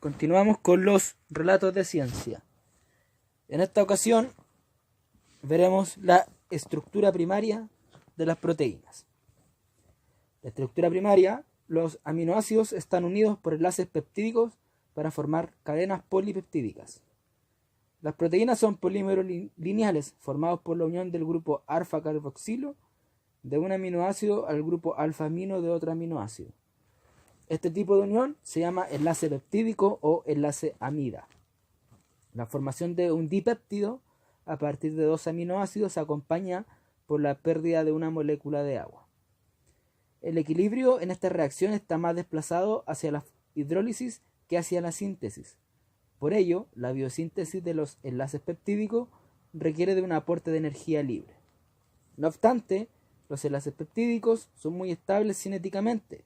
Continuamos con los relatos de ciencia. En esta ocasión veremos la estructura primaria de las proteínas. La estructura primaria, los aminoácidos están unidos por enlaces peptídicos para formar cadenas polipeptídicas. Las proteínas son polímeros lineales formados por la unión del grupo alfa-carboxilo de un aminoácido al grupo alfa-amino de otro aminoácido. Este tipo de unión se llama enlace peptídico o enlace amida. La formación de un dipéptido a partir de dos aminoácidos se acompaña por la pérdida de una molécula de agua. El equilibrio en esta reacción está más desplazado hacia la hidrólisis que hacia la síntesis. Por ello, la biosíntesis de los enlaces peptídicos requiere de un aporte de energía libre. No obstante, los enlaces peptídicos son muy estables cinéticamente.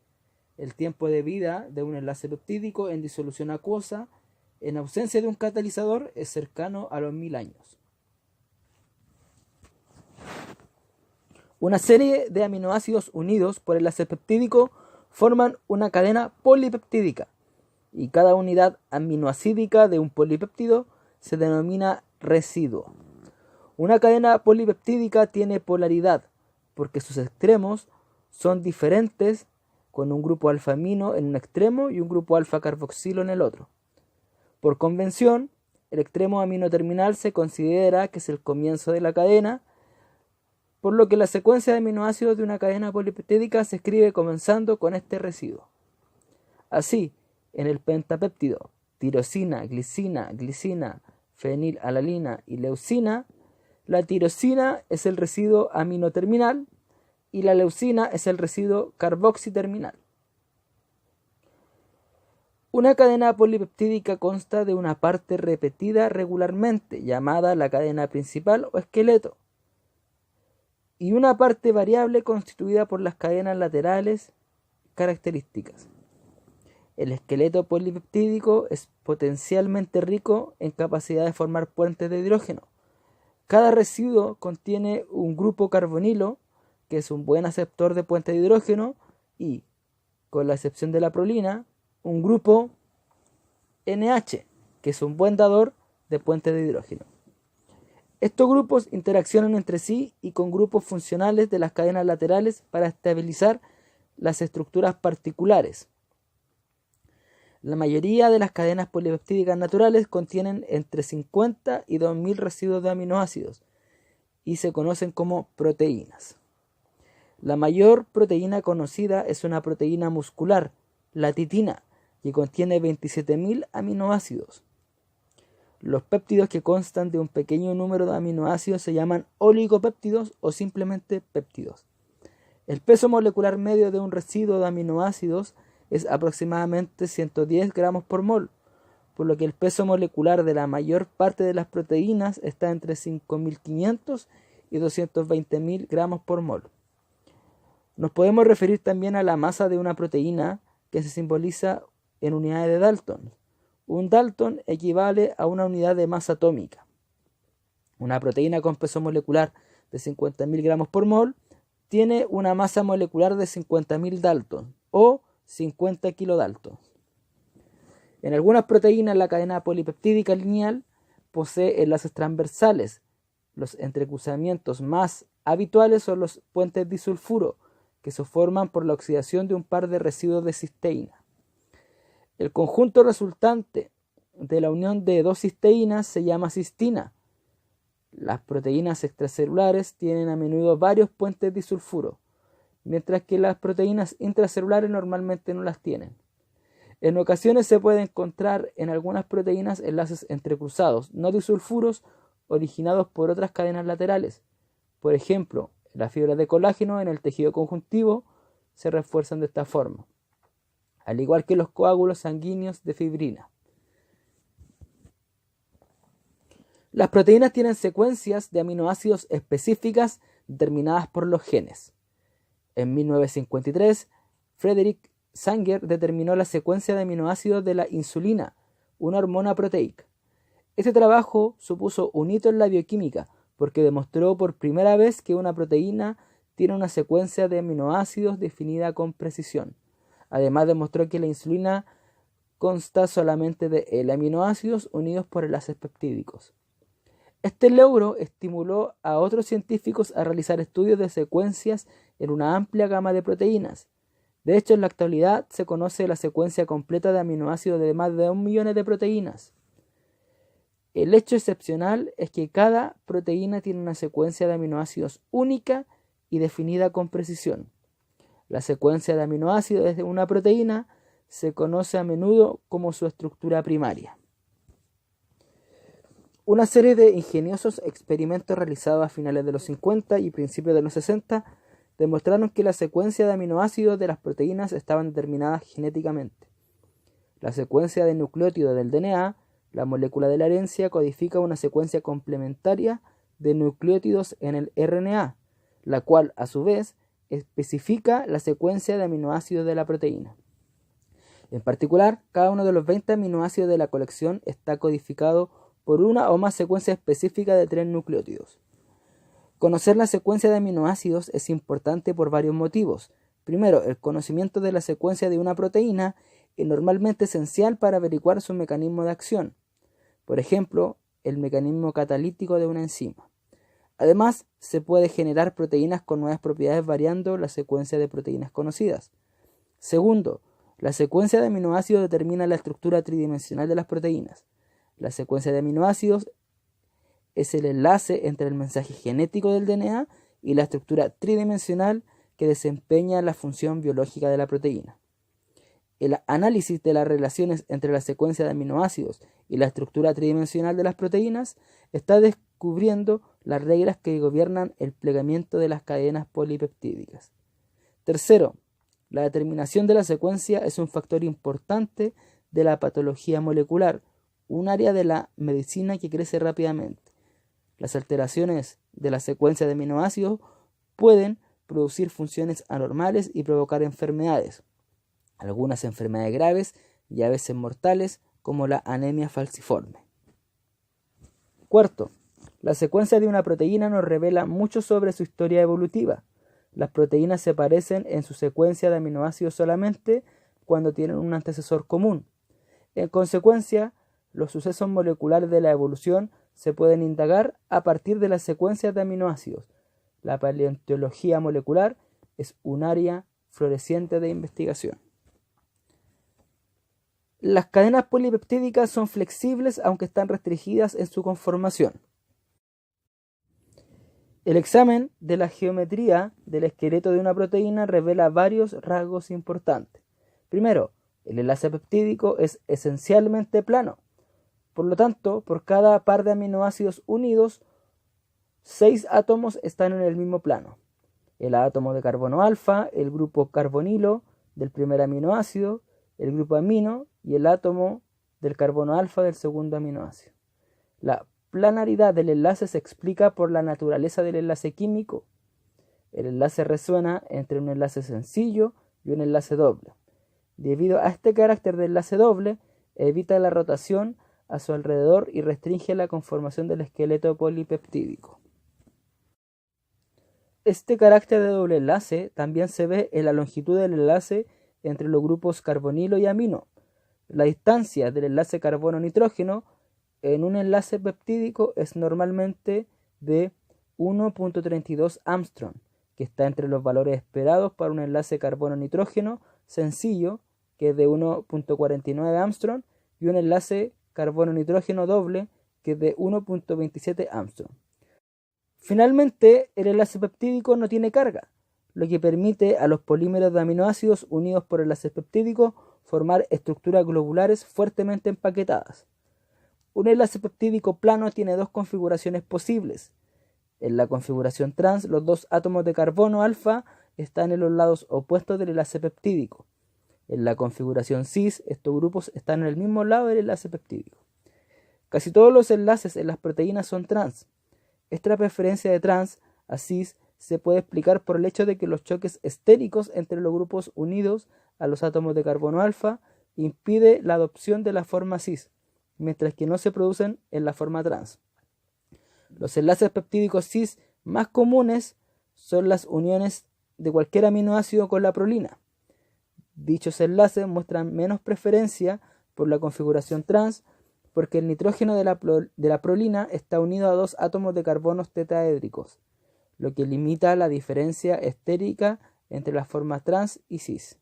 El tiempo de vida de un enlace peptídico en disolución acuosa, en ausencia de un catalizador, es cercano a los 1000 años. Una serie de aminoácidos unidos por enlace peptídico forman una cadena polipeptídica, y cada unidad aminoacídica de un polipéptido se denomina residuo. Una cadena polipeptídica tiene polaridad, porque sus extremos son diferentes, con un grupo alfa-amino en un extremo y un grupo alfa-carboxilo en el otro. Por convención, el extremo amino terminal se considera que es el comienzo de la cadena, por lo que la secuencia de aminoácidos de una cadena polipeptídica se escribe comenzando con este residuo. Así, en el pentapéptido tirosina, glicina, fenilalanina y leucina, la tirosina es el residuo amino terminal y la leucina es el residuo carboxiterminal. Una cadena polipeptídica consta de una parte repetida regularmente, llamada la cadena principal o esqueleto, y una parte variable constituida por las cadenas laterales características. El esqueleto polipeptídico es potencialmente rico en capacidad de formar puentes de hidrógeno. Cada residuo contiene un grupo carbonilo, que es un buen aceptor de puentes de hidrógeno, y, con la excepción de la prolina, un grupo NH, que es un buen dador de puentes de hidrógeno. Estos grupos interaccionan entre sí y con grupos funcionales de las cadenas laterales para estabilizar las estructuras particulares. La mayoría de las cadenas polipeptídicas naturales contienen entre 50 y 2000 residuos de aminoácidos y se conocen como proteínas. La mayor proteína conocida es una proteína muscular, la titina, que contiene 27.000 aminoácidos. Los péptidos que constan de un pequeño número de aminoácidos se llaman oligopéptidos o simplemente péptidos. El peso molecular medio de un residuo de aminoácidos es aproximadamente 110 gramos por mol, por lo que el peso molecular de la mayor parte de las proteínas está entre 5.500 y 220.000 gramos por mol. Nos podemos referir también a la masa de una proteína, que se simboliza en unidades de Dalton. Un Dalton equivale a una unidad de masa atómica. Una proteína con peso molecular de 50.000 gramos por mol tiene una masa molecular de 50.000 Dalton o 50 kilodaltons. En algunas proteínas la cadena polipeptídica lineal posee enlaces transversales. Los entrecruzamientos más habituales son los puentes disulfuro, que se forman por la oxidación de un par de residuos de cisteína. El conjunto resultante de la unión de dos cisteínas se llama cistina. Las proteínas extracelulares tienen a menudo varios puentes disulfuro, mientras que las proteínas intracelulares normalmente no las tienen. En ocasiones se puede encontrar en algunas proteínas enlaces entrecruzados no disulfuros originados por otras cadenas laterales. Por ejemplo, las fibras de colágeno en el tejido conjuntivo se refuerzan de esta forma, al igual que los coágulos sanguíneos de fibrina. Las proteínas tienen secuencias de aminoácidos específicas determinadas por los genes. En 1953, Frederick Sanger determinó la secuencia de aminoácidos de la insulina, una hormona proteica. Este trabajo supuso un hito en la bioquímica, porque demostró por primera vez que una proteína tiene una secuencia de aminoácidos definida con precisión. Además, demostró que la insulina consta solamente de L aminoácidos unidos por enlaces peptídicos. Este logro estimuló a otros científicos a realizar estudios de secuencias en una amplia gama de proteínas. De hecho, en la actualidad se conoce la secuencia completa de aminoácidos de más de 1 millón de proteínas. El hecho excepcional es que cada proteína tiene una secuencia de aminoácidos única y definida con precisión. La secuencia de aminoácidos de una proteína se conoce a menudo como su estructura primaria. Una serie de ingeniosos experimentos realizados a finales de los 50 y principios de los 60 demostraron que la secuencia de aminoácidos de las proteínas estaban determinadas genéticamente. La secuencia de nucleótido del DNA, la molécula de la herencia, codifica una secuencia complementaria de nucleótidos en el RNA, la cual, a su vez, especifica la secuencia de aminoácidos de la proteína. En particular, cada uno de los 20 aminoácidos de la colección está codificado por una o más secuencias específicas de 3 nucleótidos. Conocer la secuencia de aminoácidos es importante por varios motivos. Primero, el conocimiento de la secuencia de una proteína es normalmente esencial para averiguar su mecanismo de acción. Por ejemplo, el mecanismo catalítico de una enzima. Además, se puede generar proteínas con nuevas propiedades variando la secuencia de proteínas conocidas. Segundo, la secuencia de aminoácidos determina la estructura tridimensional de las proteínas. La secuencia de aminoácidos es el enlace entre el mensaje genético del DNA y la estructura tridimensional que desempeña la función biológica de la proteína. El análisis de las relaciones entre la secuencia de aminoácidos y la estructura tridimensional de las proteínas está descubriendo las reglas que gobiernan el plegamiento de las cadenas polipeptídicas. Tercero, la determinación de la secuencia es un factor importante de la patología molecular, un área de la medicina que crece rápidamente. Las alteraciones de la secuencia de aminoácidos pueden producir funciones anormales y provocar enfermedades, algunas enfermedades graves y a veces mortales, como la anemia falciforme. Cuarto, la secuencia de una proteína nos revela mucho sobre su historia evolutiva. Las proteínas se parecen en su secuencia de aminoácidos solamente cuando tienen un antecesor común. En consecuencia, los sucesos moleculares de la evolución se pueden indagar a partir de las secuencias de aminoácidos. La paleontología molecular es un área floreciente de investigación. Las cadenas polipeptídicas son flexibles aunque están restringidas en su conformación. El examen de la geometría del esqueleto de una proteína revela varios rasgos importantes. Primero, el enlace peptídico es esencialmente plano. Por lo tanto, por cada par de aminoácidos unidos, 6 átomos están en el mismo plano. El átomo de carbono alfa, el grupo carbonilo del primer aminoácido, el grupo amino y el átomo del carbono alfa del segundo aminoácido. La planaridad del enlace se explica por la naturaleza del enlace químico. El enlace resuena entre un enlace sencillo y un enlace doble. Debido a este carácter de enlace doble, evita la rotación a su alrededor y restringe la conformación del esqueleto polipeptídico. Este carácter de doble enlace también se ve en la longitud del enlace entre los grupos carbonilo y amino. La distancia del enlace carbono-nitrógeno en un enlace peptídico es normalmente de 1.32 Armstrong, que está entre los valores esperados para un enlace carbono-nitrógeno sencillo, que es de 1.49 Armstrong, y un enlace carbono-nitrógeno doble, que es de 1.27 Armstrong. Finalmente, el enlace peptídico no tiene carga, lo que permite a los polímeros de aminoácidos unidos por enlaces peptídicos formar estructuras globulares fuertemente empaquetadas. Un enlace peptídico plano tiene dos configuraciones posibles. En la configuración trans, los dos átomos de carbono alfa están en los lados opuestos del enlace peptídico. En la configuración cis, estos grupos están en el mismo lado del enlace peptídico. Casi todos los enlaces en las proteínas son trans. Esta preferencia de trans a cis se puede explicar por el hecho de que los choques estéricos entre los grupos unidos a los átomos de carbono alfa impide la adopción de la forma cis, mientras que no se producen en la forma trans. Los enlaces peptídicos cis más comunes son las uniones de cualquier aminoácido con la prolina. Dichos enlaces muestran menos preferencia por la configuración trans, porque el nitrógeno de la prolina está unido a dos átomos de carbonos tetraédricos, lo que limita la diferencia estérica entre las formas trans y cis.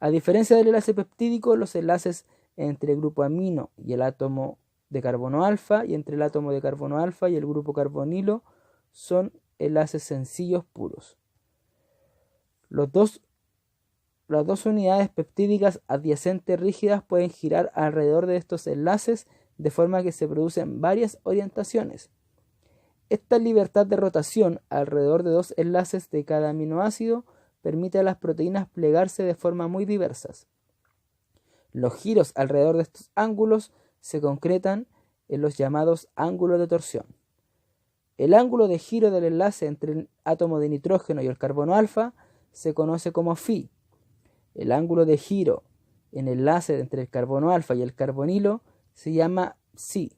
A diferencia del enlace peptídico, los enlaces entre el grupo amino y el átomo de carbono alfa y entre el átomo de carbono alfa y el grupo carbonilo son enlaces sencillos puros. Las dos unidades peptídicas adyacentes rígidas pueden girar alrededor de estos enlaces de forma que se producen varias orientaciones. Esta libertad de rotación alrededor de dos enlaces de cada aminoácido permite a las proteínas plegarse de forma muy diversas. Los giros alrededor de estos ángulos se concretan en los llamados ángulos de torsión. El ángulo de giro del enlace entre el átomo de nitrógeno y el carbono alfa se conoce como phi. El ángulo de giro en el enlace entre el carbono alfa y el carbonilo se llama psi.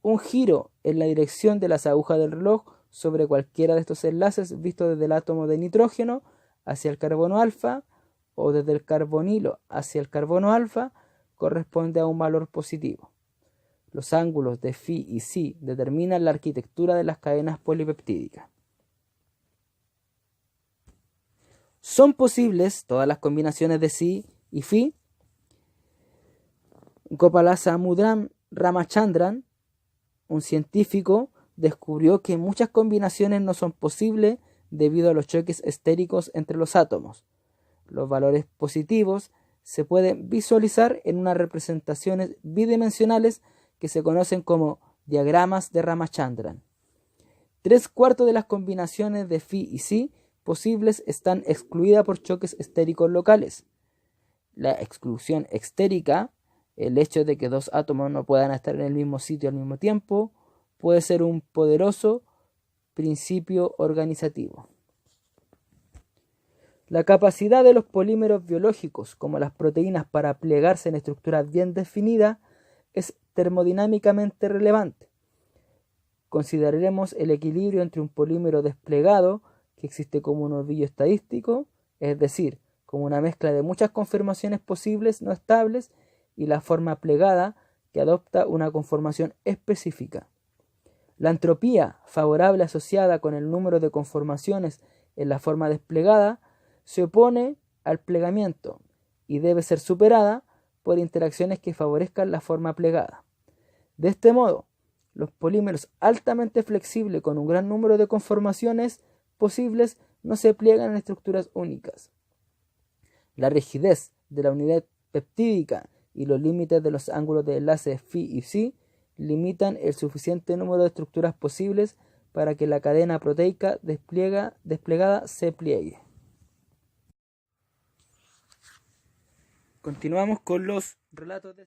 Un giro en la dirección de las agujas del reloj sobre cualquiera de estos enlaces visto desde el átomo de nitrógeno hacia el carbono alfa o desde el carbonilo hacia el carbono alfa corresponde a un valor positivo. Los ángulos de phi y psi determinan la arquitectura de las cadenas polipeptídicas. ¿Son posibles todas las combinaciones de psi y phi? Gopalasamudram Ramachandran, un científico, descubrió que muchas combinaciones no son posibles debido a los choques estéricos entre los átomos. Los valores positivos se pueden visualizar en unas representaciones bidimensionales que se conocen como diagramas de Ramachandran. 3/4 de las combinaciones de phi y psi posibles están excluidas por choques estéricos locales. La exclusión estérica, el hecho de que dos átomos no puedan estar en el mismo sitio al mismo tiempo, puede ser un poderoso principio organizativo. La capacidad de los polímeros biológicos, como las proteínas, para plegarse en estructuras bien definidas es termodinámicamente relevante. Consideraremos el equilibrio entre un polímero desplegado, que existe como un ovillo estadístico, es decir, como una mezcla de muchas conformaciones posibles no estables, y la forma plegada, que adopta una conformación específica. La entropía favorable asociada con el número de conformaciones en la forma desplegada se opone al plegamiento y debe ser superada por interacciones que favorezcan la forma plegada. De este modo, los polímeros altamente flexibles con un gran número de conformaciones posibles no se pliegan en estructuras únicas. La rigidez de la unidad peptídica y los límites de los ángulos de enlace phi y psi limitan el suficiente número de estructuras posibles para que la cadena proteica desplegada se pliegue. Continuamos con los relatos de